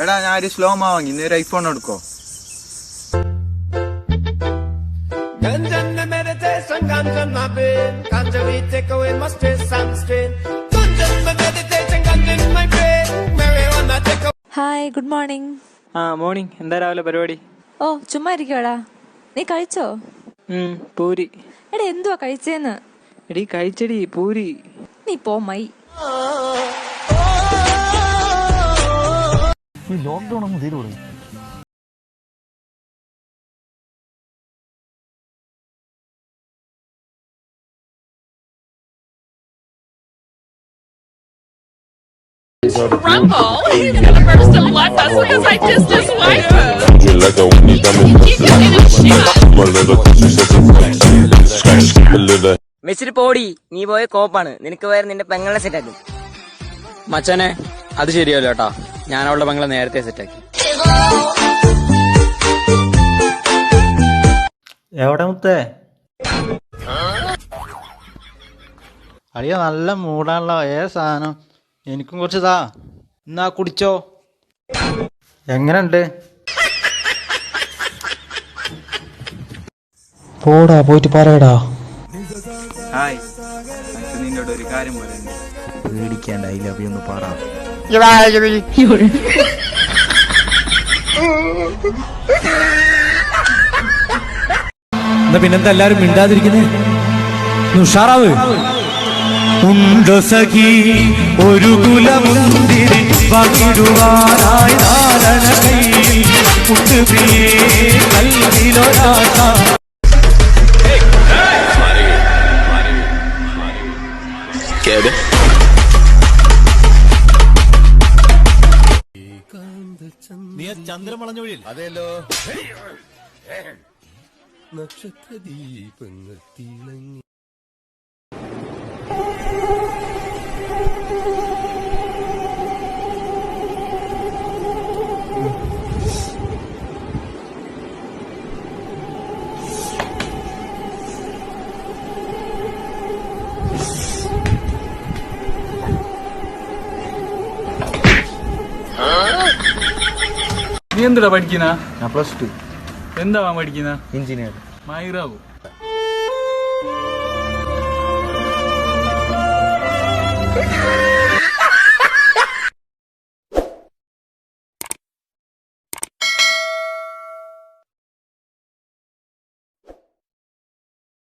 എടാ ഞാൻ ഒരു സ്ലോ വാങ്ങി ഇന്ന് ഒരു ഐഫോൺ എടുക്കോ? Hi, good morning. മോർണിംഗ്. എന്താ രാവിലെ പരിപാടി? ഓ, ചുമ്മാ ഇരിക്കുവാടാ. നീ കഴിച്ചോ? പൂരി. എടാ, എന്തുവാ കഴിച്ചേന്ന്? എടീ കഴിച്ചടി പൂരി. നീ പോ മൈ. ലോക്ക്ഡൌൺ അങ്ങ് തീരുവോളൂ. Rumble, he's gonna burst the blood vessel because I just his wife. മെച്ചിരി പോടി, നീ പോയ കോപ്പാണ്. നിനക്ക് വേറെ നിന്റെ പെങ്ങളെ സെറ്റാക്കും. മച്ചാനെ, അത് ശരിയല്ലോ കേട്ടാ. ഞാൻ അവളുടെ പെങ്ങളെ നേരത്തെ സെറ്റാക്കി. എവിടെ മുത്തേ? അടിയ നല്ല മൂടാണല്ലോ. സാധനം എനിക്കും കുറച്ച് താ. എന്നാ കുടിച്ചോ. എങ്ങനെയുണ്ട്? പോടാ, പോയിട്ട് പറയടാ. ഹായ്, നിന്നോട് ഒരു കാര്യം പറയുന്നു. പേടിക്കാണ്ട് ഐ ലവ് യു എന്ന് പറ. പിന്നെന്താ എല്ലാരും മിണ്ടാതിരിക്കുന്നേ? ഉഷാറാവ്. ഉണ്ടോ സഖി ഒരു കുലമുന്തിരി പകിടുവാനായി നാരണ കയ്യിൽ മുട്ടുപ്രിയേ കൽവിലൊരാശ. നീ ചന്ദ്രൻ വളഞ്ഞൊഴിയിൽ അതെല്ലോ. നക്ഷത്ര ദീപങ്ങൾ തിളങ്ങി. നീ എന്താ പഠിക്കുന്ന? ഞാൻ +2. എന്താ പഠിക്കുന്ന? എഞ്ചിനീയർ. മൈറാവു.